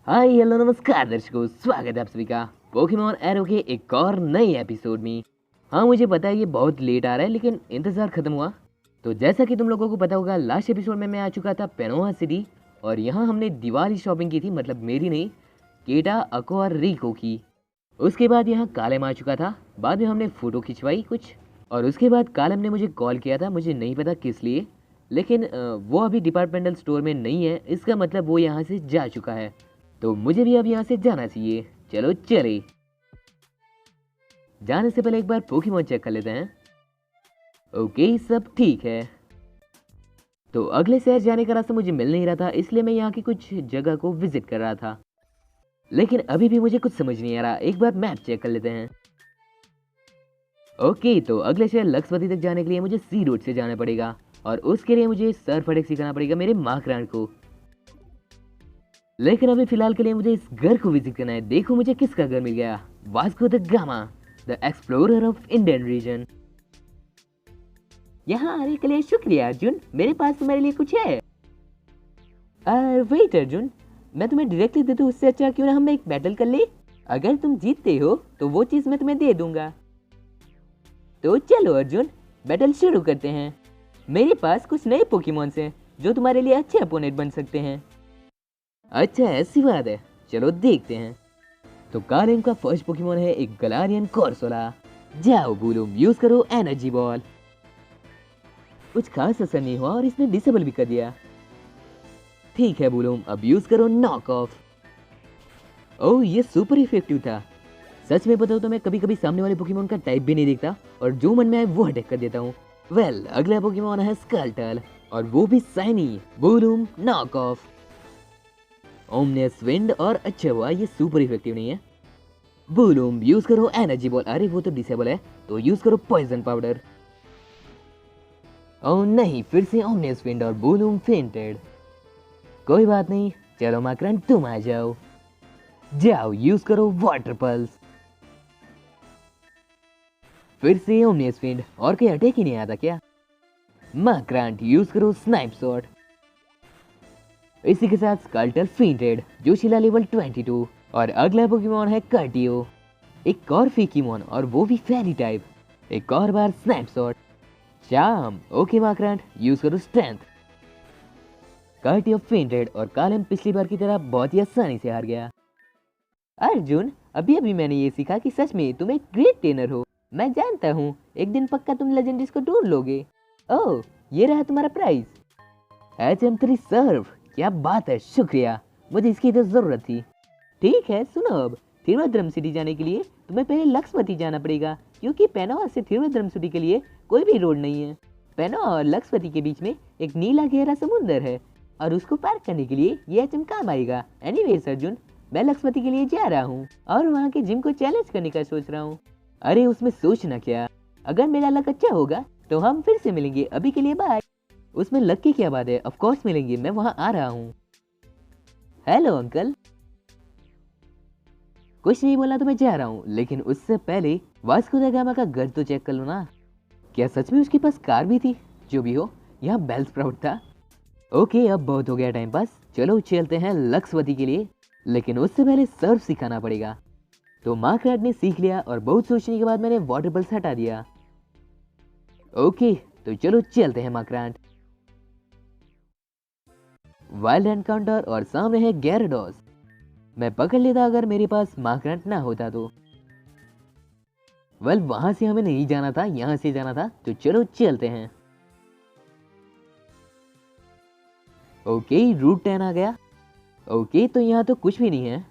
Hi hello नमस्कार दर्शकों, स्वागत है आप सभी का पोकेमॉन एरो के एक और नए एपिसोड में। हाँ, मुझे पता है ये बहुत लेट आ रहा है, लेकिन इंतज़ार ख़त्म हुआ। तो जैसा कि तुम लोगों को पता होगा, लास्ट एपिसोड में मैं आ चुका था पेनोआ सिटी और यहाँ हमने दिवाली शॉपिंग की थी, मतलब मेरी नहीं, केटा, अको और रिको की। उसके बाद यहाँ कालम आ चुका था, बाद में हमने फ़ोटो खिंचवाई कुछ, और उसके बाद कालम ने मुझे कॉल किया था, मुझे नहीं पता किस लिए, लेकिन वो अभी डिपार्टमेंटल स्टोर में नहीं है। इसका मतलब वो यहाँ से जा चुका है, तो मुझे भी अब यहाँ से जाना चाहिए। चलो चले। जाने से पहले एक बार पोकेमॉन चेक कर लेते हैं। ओके, सब ठीक है। तो अगले शहर जाने का रास्ता मुझे मिल नहीं रहा था, इसलिए मैं यहाँ की कुछ जगह को विजिट कर रहा था, लेकिन अभी भी मुझे कुछ समझ नहीं आ रहा। एक बार मैप चेक कर लेते हैं। ओके, तो अगले शहर लक्ष्मती तक जाने के लिए मुझे सी रोड से जाना पड़ेगा, और उसके लिए मुझे सर फटक सिखाना पड़ेगा मेरे माकरान को। लेकिन अभी फिलहाल के लिए मुझे इस घर को विजिट करना है। देखो मुझे किसका घर मिल गया, Vasco the gamma, the explorer of Indian reason. यहाँ आने के लिए शुक्रिया अर्जुन, मेरे पास तुम्हारे लिए कुछ है। वेट अर्जुन, मैं तुम्हें डायरेक्टली दे दूँ, उससे अच्छा क्यों ना हम एक बैटल कर ले। अगर तुम जीतते हो तो वो चीज मैं तुम्हें दे दूंगा। तो चलो अर्जुन, बैटल शुरू करते हैं। मेरे पास कुछ नए पोकेमॉन्स हैं जो तुम्हारे लिए अच्छे अपोनेंट बन सकते हैं। अच्छा, ऐसी बात है, चलो देखते हैं। तो कालेम का फर्स्ट पोकेमॉन है एक गलारियन कॉर्सोला। जाओ बूलूम, यूज करो एनर्जी बॉल। कुछ खास असर नहीं हुआ और इसने डिसेबल भी कर दिया। ठीक है बूलूम, अब यूज करो नॉक ऑफ। ओह, ये सुपर इफेक्टिव था। सच में बताओ तो मैं कभी कभी सामने वाले पोकेमॉन का टाइप भी नहीं देखता और जो मन में आए वो अटैक कर देता हूँ। वेल, अगला पोकेमॉन है स्कल्टल, और वो भी शाइनी। बूलूम, नॉक ऑफ। ओमनेस विंड, और अच्छा हुआ ये सुपर इफेक्टिव नहीं है। बूलूम, यूज करो एनर्जी बॉल। अरे वो तो डिसेबल है, तो यूज करो पॉइजन पाउडर। ओह नहीं, फिर से ओमनेस विंड और बूलूम फेंटेड। कोई बात नहीं, चलो माकरन तुम आ जाओ। जाओ, यूज करो वाटर पल्स। फिर से ओमनेस विंड, और कोई अटैक ही नहीं आता क्या। माकरन, यूज करो स्नाइप शॉट। इसी के साथ स्कल्टल फेंटेड, जो शिला लेवल 22। और अगला पोकेमॉन है कर्टियो, एक और फीकीमॉन, और वो भी फेरी टाइप। एक और बार स्नैपशॉट। चाम, ओके माकरैंट, यूज करो स्ट्रेंथ। कर्टियो फेंटेड, और कालम पिछली बार की तरह बहुत ही आसानी से हार गया। अर्जुन, अभी अभी मैंने ये सीखा कि सच में तुम एक ग्रेट ट्रेनर हो। मैं जानता हूँ एक दिन पक्का तुम लेजेंडरीज को ढूंढ लोगे। ओह, ये रहा तुम्हारा प्राइज। HM3 सर्व, क्या बात है, शुक्रिया, मुझे इसकी तो जरूरत थी। ठीक है, सुनो, अब थिरुवनंतपुरम सिटी जाने के लिए तुम्हें पहले लक्ष्मती जाना पड़ेगा, क्योंकि पेनोआ से थिरुवनंतपुरम सिटी के लिए कोई भी रोड नहीं है। पेनोआ और लक्ष्मती के बीच में एक नीला गहरा समुंदर है, और उसको पार करने के लिए ये एचएम काम आएगा। एनीवेज अर्जुन, मैं लक्ष्मती के लिए जा रहा हूँ और वहाँ के जिम को चैलेंज करने का सोच रहा हूँ। अरे उसमें सोचना क्या, अगर मेरा लक अच्छा होगा तो हम फिर से मिलेंगे। अभी के लिए बाय। उसमें लक की क्या बात है, ऑफ कोर्स मिलेंगे, मैं वहाँ आ रहा हूँ। Hello uncle. कुछ नहीं बोला तो मैं जा रहा हूँ, लेकिन उससे पहले वास्को द गामा का घर तो चेक कर लो ना। क्या सच में उसके पास कार भी थी? जो भी हो, यहाँ बेल स्प्राउट था। ओके, अब बहुत हो गया टाइम पास, चलो चलते हैं लक्ष्मती के लिए, लेकिन उससे पहले सर्फ सिखाना पड़ेगा। तो मार्करेट ने सीख लिया, और बहुत सोचने के बाद मैंने वाटर बल्स हटा दिया। ओके, तो चलो चलते हैं मार्करेट। वाइल्ड एनकाउंटर, और सामने है gyarados। मैं पकड़ लेता अगर मेरे पास मार्करेट ना होता तो। वेल, वहां से हमें नहीं जाना था, यहां से जाना था, तो चलो चलते हैं। ओके, रूट 10 आ गया। ओके, तो यहाँ तो कुछ भी नहीं है,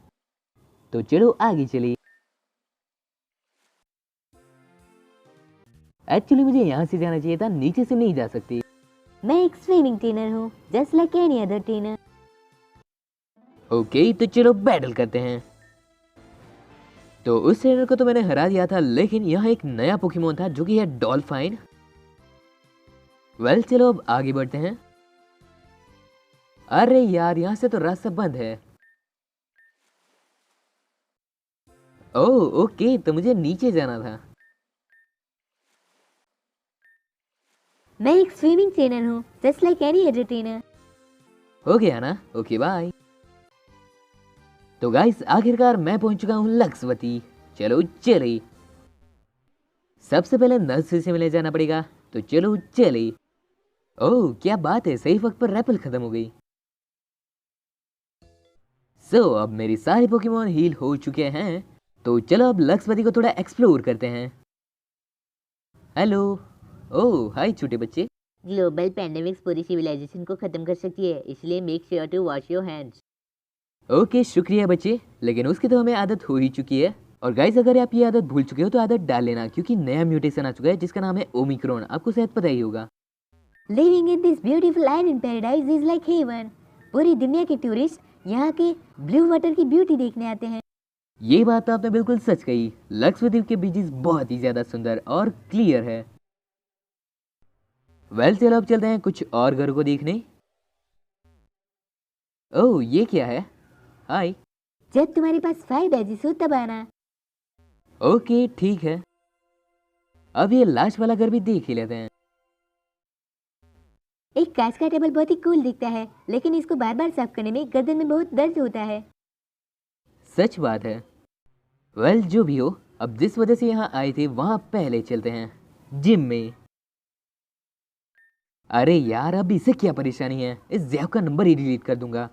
तो चलो आगे चलिए। एक्चुअली मुझे यहाँ से जाना चाहिए था, नीचे से नहीं जा सकती। मैं एक स्विमिंग ट्रेनर हूँ, just like any other trainer. Okay, तो चलो बैटल करते हैं। तो उस ट्रेनर को तो मैंने हरा दिया था, लेकिन यहाँ एक नया पोकेमोन था जो कि है डॉल्फाइन। वेल, चलो अब आगे बढ़ते हैं। अरे यार, यहाँ से तो रास्ता बंद है। ओह ओके, तो मुझे नीचे जाना था। मैं एक स्विमिंग ट्रेनर हूँ, just like any other trainer. हो गया ना, ओके बाय। तो गाइस आखिरकार मैं पहुंच चुका हूँ लक्ष्यवती। चलो चले। सबसे पहले नर्स से मिले जाना पड़ेगा, तो चलो चले। ओह क्या बात है, सही वक्त पर रैपल खत्म हो गई। अब मेरी सारे पोकेमॉन हील हो चुके हैं, तो चलो अब लक्ष्यवती को थोड़ा एक्सप्लोर करते हैं। हेलो। ओह हाय छोटे बच्चे। ग्लोबल पैंडेमिक्स पूरी सिविलाइजेशन को खत्म कर सकती है, इसलिए make sure to wash your hands. Okay शुक्रिया बच्चे, लेकिन उसकी तो हमें आदत हो ही चुकी है। और गाइस अगर आप ये आदत भूल चुके हो तो आदत डाल लेना, क्योंकि नया म्यूटेशन आ चुका है जिसका नाम है ओमिक्रॉन। आपको शायद पता ही होगा। Living in this beautiful island paradise is like heaven. पूरी दुनिया के टूरिस्ट यहाँ के ब्लू वाटर की ब्यूटी देखने आते हैं। ये बात तो आपने बिल्कुल सच कही। लक्ष्यद्वीप के बीचेस बहुत ही ज्यादा सुंदर और क्लियर है। चलो अब चलते हैं कुछ और घरों को देखने। ओह ये क्या है? हाय। जब तुम्हारे पास 5 बैजेस हो तब आना। ओके ठीक है। अब ये लास्ट वाला घर भी देख ही लेते हैं। एक कांच का टेबल बहुत ही कूल दिखता है, लेकिन इसको बार बार साफ करने में गर्दन में बहुत दर्द होता है। सच बात है। जो भी हो, अब जिस वजह से यहाँ आए थे वहां पहले चलते हैं, जिम में। अरे यार अब इसे क्या परेशानी है, इस जैव का नंबर ही डिलीट कर दूंगा।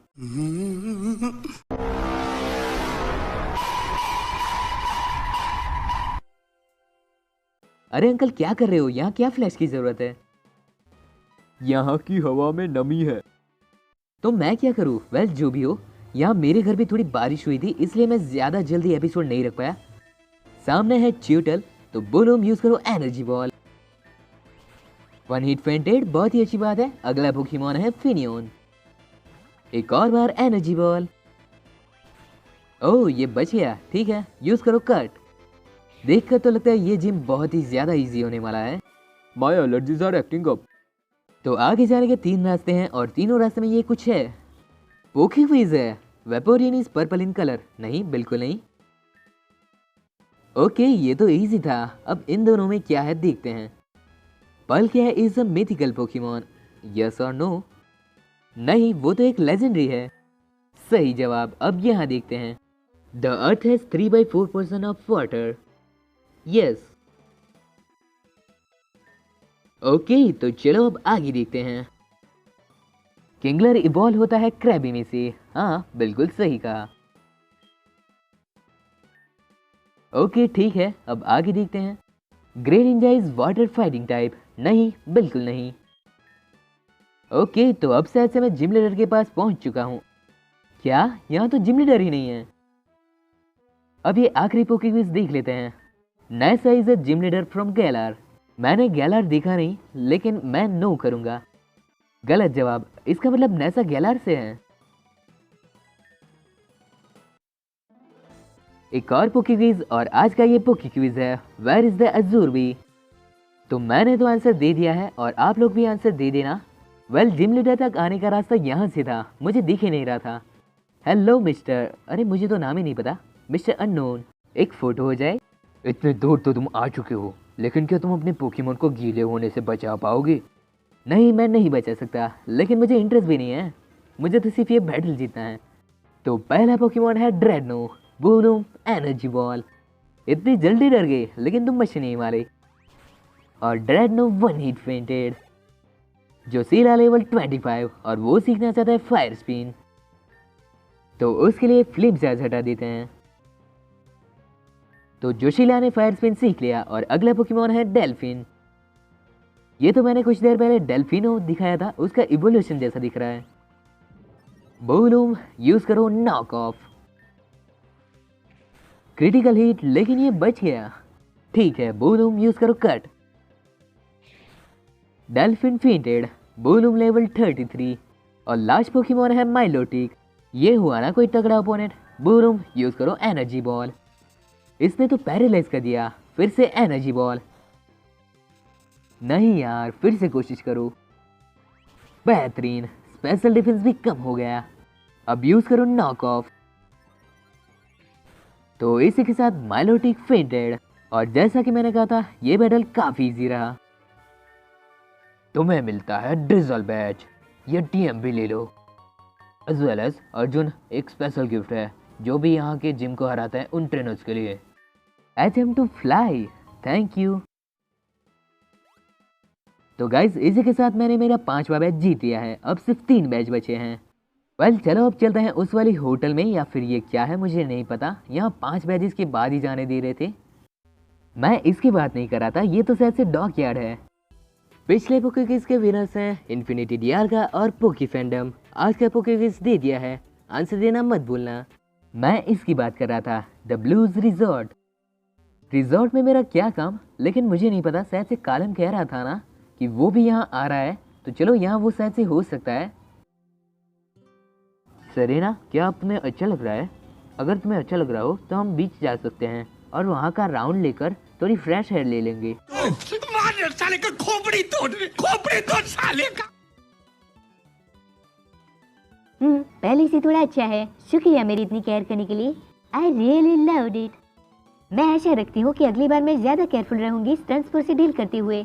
अरे अंकल क्या कर रहे हो, यहाँ क्या फ्लैश की जरूरत है? यहाँ की हवा में नमी है। तो मैं क्या करूँ? जो भी हो, यहाँ मेरे घर भी थोड़ी बारिश हुई थी, इसलिए मैं ज्यादा जल्दी एपिसोड नहीं रख पाया। सामने है च्यूटल, तो बोलो यूज करो एनर्जी बॉल। 1 हिट फेंटेड, बहुत ही अच्छी बात है। अगला पोकेमॉन है फिनियन। एक और बार एनर्जी बॉल। ओह ये बच गया, ठीक है यूज करो कट। देखकर तो लगता है ये जिम बहुत ही ज्यादा इजी होने वाला है। My allergies are acting up. तो आगे जाने के 3 रास्ते हैं और तीनों रास्ते में ये कुछ है। पोकी क्विज है। वेपोरिन इज पर्पल इन कलर। नहीं बिल्कुल नहीं। ओके ये तो इजी था। अब इन दोनों में क्या है देखते हैं। पल क्या है is a mythical Pokemon, yes और नो? नहीं वो तो एक लेजेंडरी है। सही जवाब। अब यहाँ देखते हैं। The earth has 3/4% of water, yes. Okay तो चलो अब आगे देखते हैं। किंगलर इवॉल्व होता है क्रैबी में से। हाँ बिल्कुल सही कहा। ओके ठीक है, अब आगे देखते हैं। Greninja is water fighting type. नहीं बिल्कुल नहीं। ओके तो अब शायद से मैं जिम लीडर के पास पहुंच चुका हूं। क्या यहाँ तो जिम लीडर ही नहीं है? अब ये आखिरी पोके क्विज देख लेते हैं। Nessa is a gym leader from Galar. मैंने गैलार देखा नहीं, लेकिन मैं नो करूंगा। गलत जवाब। इसका मतलब नैसा गैलार से है। एक और पोके क्विज और आज का ये पोके क्विज है, वेयर इज द अजूरबी। तो मैंने तो आंसर दे दिया है और आप लोग भी आंसर दे देना। जिम लीडर तक आने का रास्ता यहाँ से था, मुझे दिख ही नहीं रहा था। हेलो मिस्टर, अरे मुझे तो नाम ही नहीं पता, मिस्टर अननोन। एक फोटो हो जाए। इतने दूर तो तुम आ चुके हो, लेकिन क्या तुम अपने पोकेमॉन को गीले होने से बचा पाओगे? नहीं मैं नहीं बचा सकता, लेकिन मुझे इंटरेस्ट भी नहीं है। मुझे तो सिर्फ ये बैटल जीतना है। तो पहला पोकेमॉन है ड्रेडनो। Boom energy ball. इतनी जल्दी डर गए, लेकिन तुम बच नहीं मारे। और ड्रेडनो 1 हिट फेंटेड। जो सीला लेवल 25 और वो सीखना चाहता है फायर स्पिन, तो उसके लिए फ्लिप चार्ज हटा देते हैं। तो जोशीला ने फायर स्पिन सीख लिया और अगला पोकेमॉन है डेल्फिन। ये तो मैंने कुछ देर पहले डेल्फिनो दिखाया था, उसका इवोल्यूशन जैसा दिख रहा है। बोलूम यूज करो नॉक ऑफ। क्रिटिकल हिट, लेकिन ये बच गया। ठीक है बोलूम यूज करो कट। डेल्फिन फेंटेड। बोलूम लेवल 33 और लास्ट पोकेमॉन है माइलोटिक। ये हुआ ना कोई तगड़ा ओपोनेंट। बोलूम यूज करो एनर्जी बॉल। इसने तो पैरालाइज कर दिया। फिर से एनर्जी बॉल। नहीं यार, फिर से कोशिश करो। बेहतरीन, स्पेशल डिफेंस भी कम हो गया। अब यूज करो नॉक ऑफ। तो इसी के साथ माइलोटिक फेंटेड और जैसा कि मैंने कहा था, ये बैटल काफी इजी रहा। तुम्हें मिलता है ड्रिजल बैच, ये टीएम भी ले लो। एज वेल एज अर्जुन, एक स्पेशल गिफ्ट है, जो भी यहाँ के जिम को हराते हैं उन ट्रेनर्स के लिए। Attempt to fly, thank you. तो गाइस इसी के साथ मैंने मेरा 5वां बैच जीत लिया है। अब सिर्फ 3 बैच बचे हैं। वेल चलो अब चलते हैं उस वाली होटल में, या फिर ये क्या है मुझे नहीं पता। यहाँ 5 बैचेस के बाद ही जाने दे रहे थे। मैं इसकी बात नहीं कर रहा था, ये तो शायद से डॉक यार्ड है। पिछले पोके क्विज के विनर्स हैं इन्फिनिटी डियार्गा और पोकी फैंडम। आज का पोके क्विज दे दिया है, आंसर देना मत भूलना। मैं इसकी बात कर रहा था, द ब्लूज रिजॉर्ट। रिजॉर्ट में मेरा क्या काम, लेकिन मुझे नहीं पता। शायद से कालम कह रहा था ना कि वो भी यहाँ आ रहा है, तो चलो यहाँ वो शायद से हो सकता है। सरीना, क्या तुम्हें अच्छा लग रहा है? अगर तुम्हें अच्छा लग रहा हो तो हम बीच जा सकते हैं और वहाँ का राउंड लेकर थोड़ी फ्रेश एयर ले लेंगे। साले का खोपड़ी तोड़ साले का। पहले से थोड़ा अच्छा है। शुक्रिया मेरी इतनी केयर करने के लिए। I really loved it. मैं आशा रखती हूँ कि अगली बार मैं ज्यादा केयरफुल रहूंगी ट्रांसपोर्ट से डील करते हुए।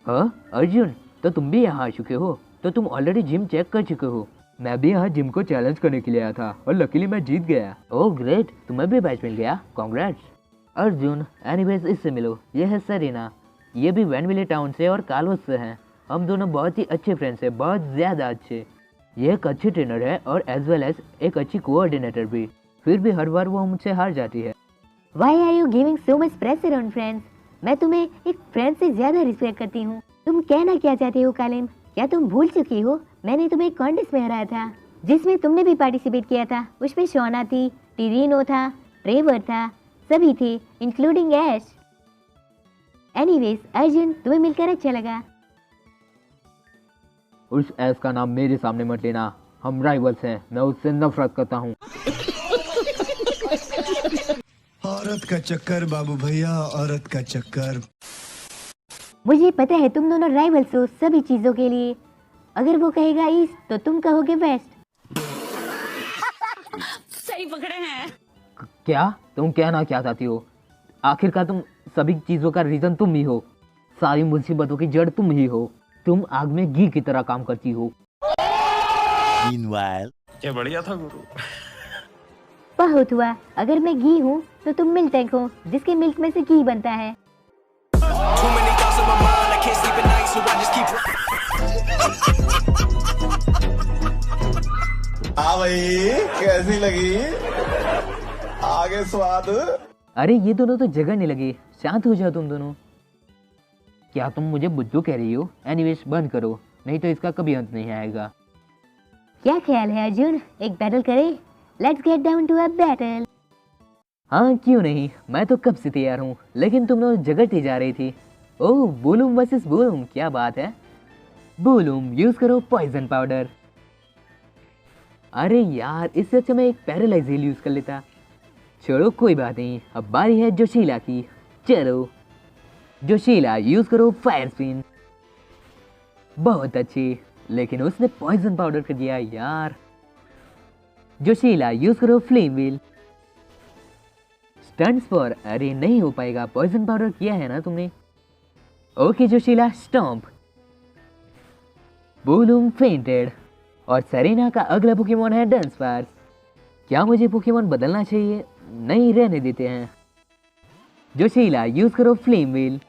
हाँ अर्जुन, तो तुम भी यहाँ आ चुके हो, तो तुम ऑलरेडी जिम चेक कर चुके हो। मैं भी यहाँ जिम को चैलेंज करने के लिए आया था और लकीली मैं जीत गया। ओह ग्रेट, तुम्हें भी बैच मिल गया, कांग्रेट्स। अर्जुन, एनीवेज इससे मिलो, ये है सरीना। ये भी वैनविले टाउन से और कालवस से हैं। हम दोनों बहुत ही अच्छे फ्रेंड्स हैं, बहुत ज़्यादा अच्छे। ये एक अच्छी ट्रेनर है और एज वेल एज एक अच्छी कोऑर्डिनेटर भी। फिर भी हर बार वो मुझसे हार जाती है। Why are you giving so much pressure on friends? मैं तुम्हें एक फ्रेंड से ज्यादा रिस्पेक्ट करती हूँ। तुम कहना क्या चाहते हो कालिम? क्या तुम भूल चुकी हो? मैंने तुम्हें एक कॉन्टेस्ट में हराया था जिसमें तुमने भी पार्टिसिपेट किया था। उसमें शोना थी, टिरिनो था, ट्रेवर था, सभी थे इंक्लूडिंग ऐश। एनीवेज अर्जुन, तुम्हें मिलकर अच्छा लगा। उस ऐश का नाम मेरे सामने मत लेना, हम राइवल्स हैं, मैं उससे नफरत करता हूँ। औरत का चक्कर बाबू भैया, औरत का चक्कर। मुझे पता है तुम दोनों राइवल्स हो सभी चीजों के लिए। अगर वो कहेगा ईस्ट तो तुम कहोगे वेस्ट। सही पकड़े हैं। क्या तुम कहना क्या चाहती हो? आखिरकार तुम सभी चीजों का रीजन तुम ही हो। सारी मुसीबतों की जड़ तुम ही हो। तुम आग में घी की तरह काम करती हो। क्या बढ़िया था गुरु। बहुत हुआ। अगर मैं घी हूँ तो तुम मिल्क हो, जिसके मिल्क में से घी बनता है। हाँ भाई, कैसी लगी? आगे स्वाद। अरे ये दोनों तो जगह नहीं लगी, शांत हो जाओ तुम दोनों। क्या तुम मुझे बुद्धू कह रही हो? एनीवेज बंद करो, नहीं तो इसका कभी अंत नहीं आएगा। क्या ख्याल है अर्जुन, एक बैटल करें? Let's get down to a battle. हाँ क्यों नहीं, मैं तो कब से तैयार हूँ, लेकिन तुम लोग जगत ही जा रही थी। ओह बूलूम वर्सेस बूलूम, क्या बात है। बूलूम यूज करो पॉइजन पाउडर। अरे यार, इससे अच्छा मैं एक पैरालाइज हील यूज कर लेता। छोड़ो कोई बात नहीं, अब बारी है जोशीला की। चलो जोशीला यूज करो फायर स्पिन। बहुत अच्छी, लेकिन उसने पॉइजन पाउडर कर दिया यार। जोशीला यूज करो फ्लेम व्हील। स्टंट्स फॉर, अरे नहीं हो पाएगा, पॉइजन पाउडर किया है ना तुमने। ओके जोशीला स्टॉम्प। बूलूम फेंटेड। और सेरेना का अगला पोकेमॉन है डंसपार्स। क्या मुझे पोकेमॉन बदलना चाहिए? नहीं, रहने देते हैं। जोशीला यूज करो फ्लेम व्हील।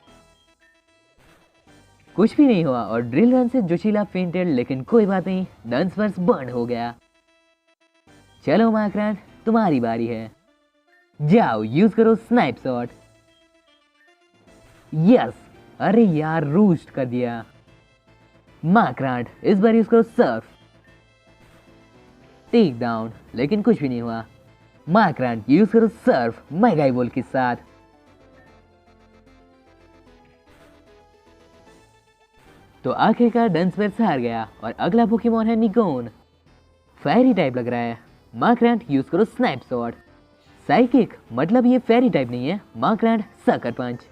कुछ भी नहीं हुआ और ड्रिल रन से जोशीला फेंटेड, लेकिन कोई बात नहीं, डंसपार्स बर्न हो गया। चलो मार्करैंड, तुम्हारी बारी है। जाओ यूज करो स्नाइप शॉट। यस, अरे यार रूस्ट कर दिया। मार्करैंड इस बार यूज करो सर्फ। टेक डाउन, लेकिन कुछ भी नहीं हुआ। मार्करैंड यूज करो सर्फ मेगा इवोल्व के साथ। तो आखिरकार डंसपार्स हार गया और अगला पोकेमॉन है निगोन। फेरी टाइप लग रहा है। मार्करैंड यूज करो स्नाइप शॉट। साइकिक, मतलब ये फेरी टाइप नहीं है। मार्करैंड सकर पंच।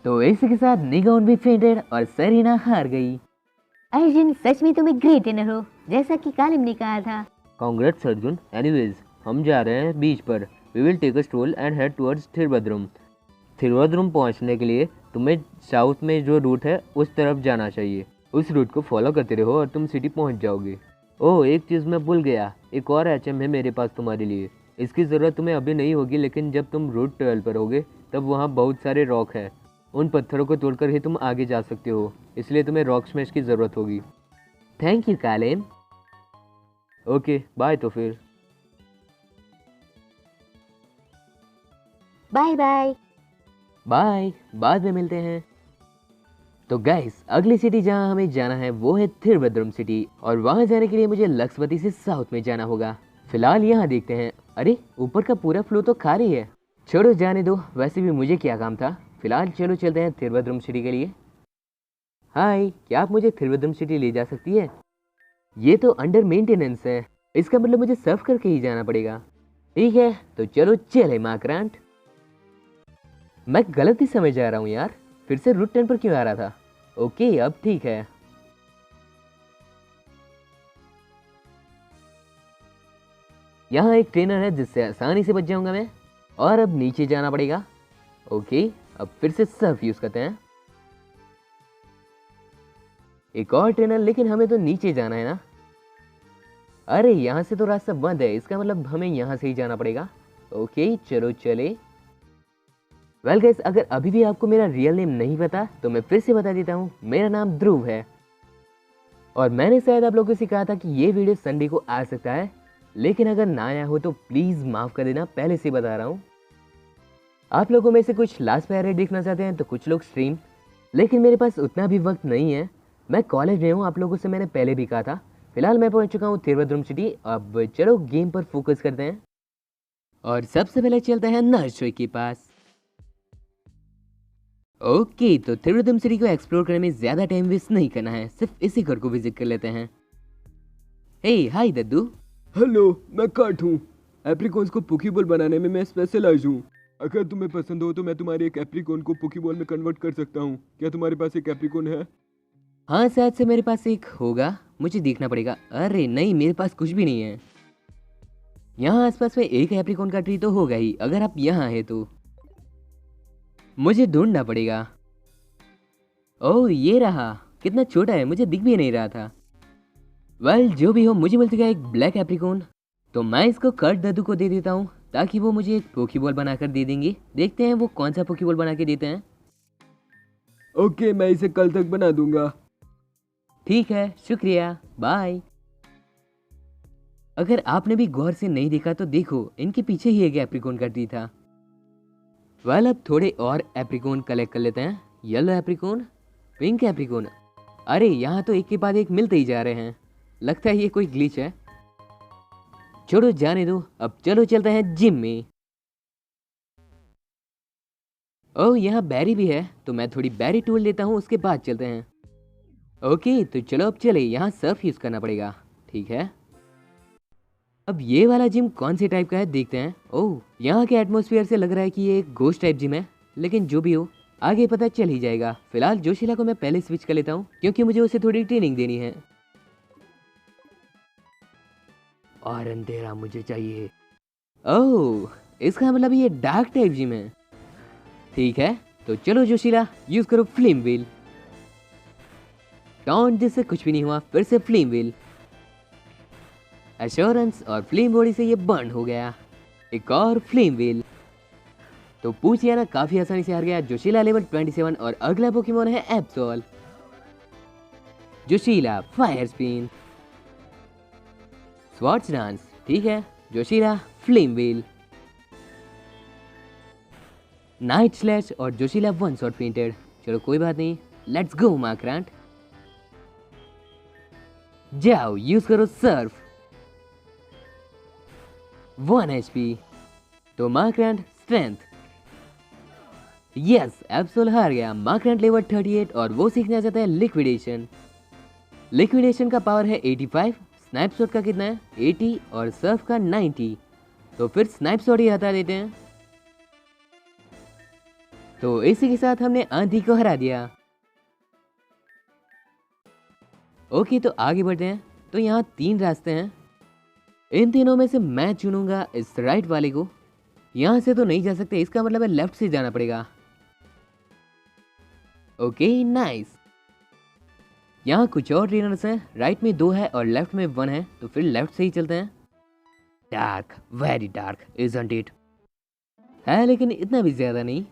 तो इसी के साथ निगोन भी फेंटेड और सेरेना हार गई। अर्जुन, सच में तुम एक ग्रेट ट्रेनर हो, जैसा कि कालिम ने कहा था। कांग्रेट्स अर्जुन। एनीवेज हम जा रहे हैं बीच पर। We will take a stroll and head towards Thiruvananthapuram. Thiruvananthapuram पहुंचने के लिए तुम्हें साउथ में जो रूट है उस तरफ जाना चाहिए। उस रूट को फॉलो करते रहो और तुम सिटी पहुंच जाओगे। ओह, एक चीज़ मैं भूल गया, एक और एचएम है मेरे पास तुम्हारे लिए। इसकी ज़रूरत तुम्हें अभी नहीं होगी, लेकिन जब तुम रूट 12 पर होगे तब वहाँ बहुत सारे रॉक है। उन पत्थरों को तोड़कर ही तुम आगे जा सकते हो, इसलिए तुम्हें रॉक स्मैश की ज़रूरत होगी। Thank you Colin. Okay bye. तो फिर बाय बाय। बाय, बाद में मिलते हैं। तो गाइस, अगली सिटी जहां हमें जाना है वो है थिरुवनंतपुरम सिटी, और वहां जाने के लिए मुझे लक्ष्यवती से साउथ में जाना होगा। फिलहाल यहाँ देखते हैं। अरे, ऊपर का पूरा फ्लो तो खाली है। छोड़ो, जाने दो, वैसे भी मुझे क्या काम था। फिलहाल चलो चलते हैं थिरुवनंतपुरम सिटी के लिए। हाय, क्या आप मुझे थिरुवनंतपुरम सिटी ले जा सकती है? ये तो अंडर मेंटेनेंस है, इसका मतलब मुझे सर्फ करके ही जाना पड़ेगा। ठीक है, तो चलो चले माक्रांट। मैं गलत ही समझ जा रहा हूँ यार, फिर से रूट 10 पर क्यों आ रहा था? ओके, अब ठीक है। यहाँ एक ट्रेनर है जिससे आसानी से बच जाऊंगा मैं, और अब नीचे जाना पड़ेगा। ओके, अब फिर से सर्फ यूज करते हैं। एक और ट्रेनर, लेकिन हमें तो नीचे जाना है ना। अरे, यहाँ से तो रास्ता बंद है, इसका मतलब हमें यहाँ से ही जाना पड़ेगा। ओके, चलो चले। वेल गाइस, अगर अभी भी आपको मेरा रियल नेम नहीं पता तो मैं फिर से बता देता हूँ। मेरा नाम ध्रुव है, और मैंने शायद आप लोगों से कहा था कि ये वीडियो संडे को आ सकता है, लेकिन अगर ना आया हो तो प्लीज़ माफ़ कर देना, पहले से बता रहा हूँ। आप लोगों में से कुछ लास्ट पैरेट देखना चाहते हैं तो कुछ लोग स्ट्रीम, लेकिन मेरे पास उतना भी वक्त नहीं है। मैं कॉलेज में हूँ, आप लोगों से मैंने पहले भी कहा था। फिलहाल मैं पहुँच चुका हूँ थिरुवनंतपुरम सिटी। अब चलो गेम पर फोकस करते हैं, और सबसे पहले चलते हैं नर्सरी के पास। ओके, तो थिरुवनंतपुरम सिटी को एक्सप्लोर करने में ज़्यादा टाइम वेस्ट नहीं करना है, सिर्फ इसी घर को विजिट कर लेते हैं। हे हाय दद्दू। हेलो, मैं कट हूँ। एप्रिकॉन्स को पोकेबॉल बनाने में मैं स्पेशलाइज हूँ। अगर तुम्हें पसंद हो तो मैं तुम्हारे एक एप्रिकॉन को पोकेबॉल में कन्वर्ट कर सकता हूँ। क्या तुम्हारे पास एक एप्रिकॉन है? हाँ, शायद से मेरे पास एक होगा, मुझे देखना पड़ेगा। अरे नहीं, मेरे पास कुछ भी नहीं है। यहाँ आसपास में एक एप्रिकॉन का ट्री तो होगा ही, अगर आप यहाँ है तो मुझे ढूंढना पड़ेगा। ओह, ये रहा। कितना छोटा है, मुझे दिख भी नहीं रहा था। वेल, जो भी हो, मुझे मिल चुका है एक ब्लैक एप्रिकॉन, तो मैं इसको कट दद्दू को दे देता हूँ, ताकि वो मुझे एक पोकेबॉल बनाकर दे देंगे। देखते हैं वो कौन सा पोकेबॉल बना के देते हैं। ओके, मैं इसे कल तक बना दूंगा। ठीक है, शुक्रिया, बाय। अगर आपने भी गौर से नहीं देखा तो देखो, इनके पीछे ही एक एप्रिकॉन का ट्री था। वेल, अब थोड़े और एप्रिकॉन कलेक्ट कर लेते हैं। Yellow apricorn, pink apricorn. अरे, यहाँ तो एक के बाद एक मिलते ही जा रहे हैं, लगता है ये कोई ग्लिच है। छोड़ो, जाने दो, अब चलो चलते हैं जिम में। ओह, यहाँ बैरी भी है, तो मैं थोड़ी बैरी टूल लेता हूँ, उसके बाद चलते हैं। ओके, तो चलो अब चले, यहाँ सर्फ यूज करना पड़ेगा। ठीक है, अब ये वाला जिम कौन से टाइप का है देखते हैं। ओह, यहाँ के एटमॉस्फेयर से लग रहा है कि ये एक घोस्ट टाइप जिम है, लेकिन जो भी हो आगे पता चल ही जाएगा। फिलहाल जोशीला को मैं पहले स्विच कर लेता हूँ, क्योंकि मुझे उसे थोड़ी ट्रेनिंग देनी है। और अंधेरा मुझे चाहिए। ओह, इसका मतलब ये डार्क टाइप जिम है। ठीक है, तो चलो जोशीला, यूज करो फ्लेम व्हील। टॉन्ट, जिससे कुछ भी नहीं हुआ, फिर से फ्लेम व्हील। एश्योरेंस, और फ्लेम बॉडी से ये बर्न हो गया। एक और फ्लेम व्हील। तो पूछिए ना, काफी आसानी से हार गया। जोशीला लेवल 27, और अगला पोकेमॉन है एप्सोल। जोशीला फायर स्पिन, स्वॉर्ड्स डांस। ठीक है, जोशीला फ्लेम व्हील, नाइट स्लैश, और जोशीला वन शॉट फेंटेड। चलो कोई बात नहीं, लेट्स गो माक्रांट। जाओ, यूज करो सर्फ, 1 HP। तो माक्रांट स्ट्रेंथ। यस, एप्सोल हार गया। माक्रांट लेवल 38, और वो सीखना चाहता है लिक्विडेशन। लिक्विडेशन का पावर है 85, स्नैपशॉट का कितना है 80, और सर्फ का 90। तो फिर स्नैपशॉट ही हटा देते हैं। तो इसी के साथ हमने आंधी को हरा दिया। ओके, तो आगे बढ़ते हैं। तो यहाँ 3 रास्ते हैं, इन तीनों में से मैं चुनूंगा इस राइट वाले को। यहाँ से तो नहीं जा सकते, इसका मतलब है लेफ्ट से जाना पड़ेगा। Okay, nice. यहाँ कुछ और ट्रेनर्स हैं, राइट में 2 है और लेफ्ट में 1 है, तो फिर लेफ्ट से ही चलते हैं। Dark, very dark, isn't it? है लेकिन इतना भी ज्यादा नहीं।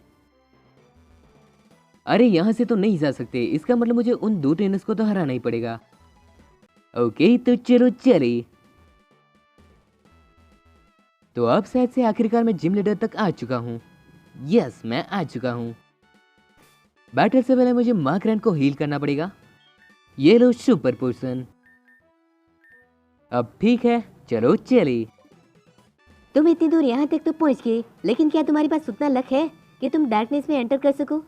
अरे यहाँ से तो नहीं जा सकते, इसका मतलब मुझे उन 2 ट्रेनर्स को तो हराना ही पड़ेगा। ओके तो चलो चले। तो अब शायद से आखिरकार मैं जिम लीडर तक आ चुका हूँ। यस, मैं आ चुका हूँ। बैटल से पहले मुझे मार्क रेंट को हील करना पड़ेगा। ये लो सुपर पोर्शन। अब ठीक है, चलो चले। तुम इतनी दूर यहाँ तक तो पहुँच गए, लेकिन क्या तुम्हारे पास उतना लक है कि तुम डार्कनेस में एंटर कर सको?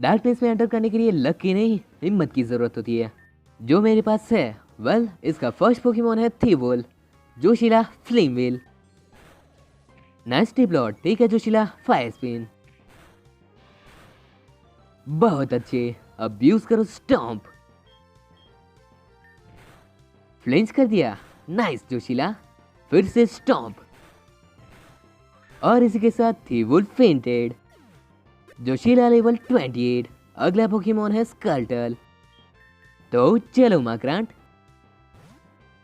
डार्कनेस में एंटर करने के लिए लक की नहीं, हिम्मत की जरूरत होती है, जो मेरे पास है। वेल, इसका फर्स्ट पोकेमॉन है थीवोल, जोशीला फ्लेम व्हील। नाइस प्लॉट, ठीक है जोशीला, फायर स्पिन। बहुत अच्छे, अब यूज करो स्टॉम्प। फ्लिंच कर दिया, नाइस जोशीला, फिर से स्टॉम्प। और इसी के साथ थीवोल फेंटेड। जोशीला लेवल 28। अगला पोकेमॉन है स्कर्टल। तो चलो माक्रांट,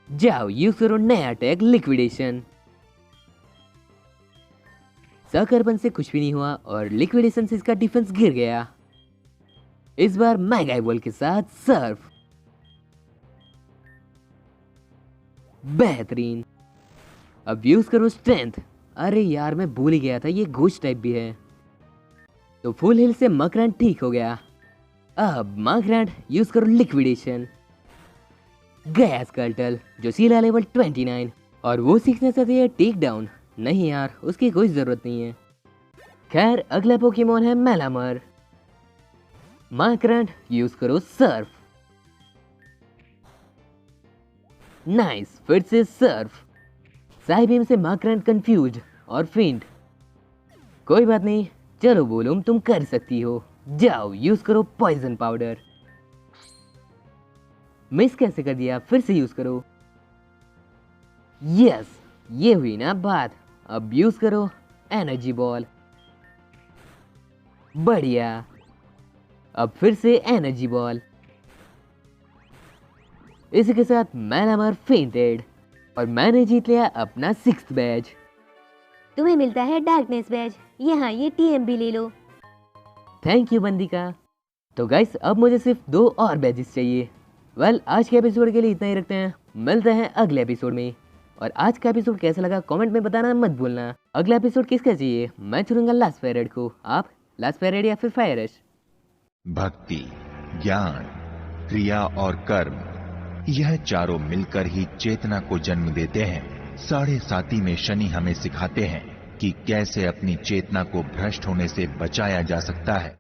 जाओ यूज करो नया अटैक लिक्विडेशन। सकर्पन से कुछ भी नहीं हुआ और लिक्विडेशन से इसका डिफेंस गिर गया। इस बार मैगा बॉल के साथ सर्फ। बेहतरीन, अब यूज करो स्ट्रेंथ। अरे यार, मैं भूल ही गया था ये घोस्ट टाइप भी है। तो फुल हिल से मकरैंड ठीक हो गया। अब मकरैंड यूज करो लिक्विडेशन। गया स्कर्टल, जोशीला लेवल 29, और वो सीखने चाहती है टेक डाउन। नहीं यार, उसकी कोई जरूरत नहीं है। खैर, अगला पोकेमॉन है मेलामर। मकरैंड यूज करो सर्फ। नाइस, फिर से सर्फ। साइबीम से मकरैंड कंफ्यूज्ड और फेंट। कोई बात नहीं, चलो बोलूम, तुम कर सकती हो। जाओ यूज करो पॉइजन पाउडर। मिस कैसे कर दिया, फिर से यूज करो। यस, ये हुई ना बात। अब यूज करो एनर्जी बॉल। बढ़िया, अब फिर से एनर्जी बॉल। इसी के साथ मैलामर फेंटेड और मैंने जीत लिया अपना 6th बैज। तुम्हें मिलता है डार्कनेस बैज। यहाँ ये टीएम भी ले लो। Thank you बंदिका। तो गाइस, अब मुझे सिर्फ 2 और बैजेस चाहिए। वेल, आज के एपिसोड के लिए इतना ही रखते हैं। मिलते हैं अगले एपिसोड में। और आज का एपिसोड कैसा लगा कमेंट में बताना मत भूलना। अगला एपिसोड किसका चाहिए? मैं चुनूंगा लास्ट फेरेड को। आप लास्ट फेरेड या फिर फायरश? भक्ति, ज्ञान, क्रिया और कर्म, यह चारों मिलकर ही चेतना को जन्म देते हैं। 7.5 में शनि हमें सिखाते हैं कि कैसे अपनी चेतना को भ्रष्ट होने से बचाया जा सकता है।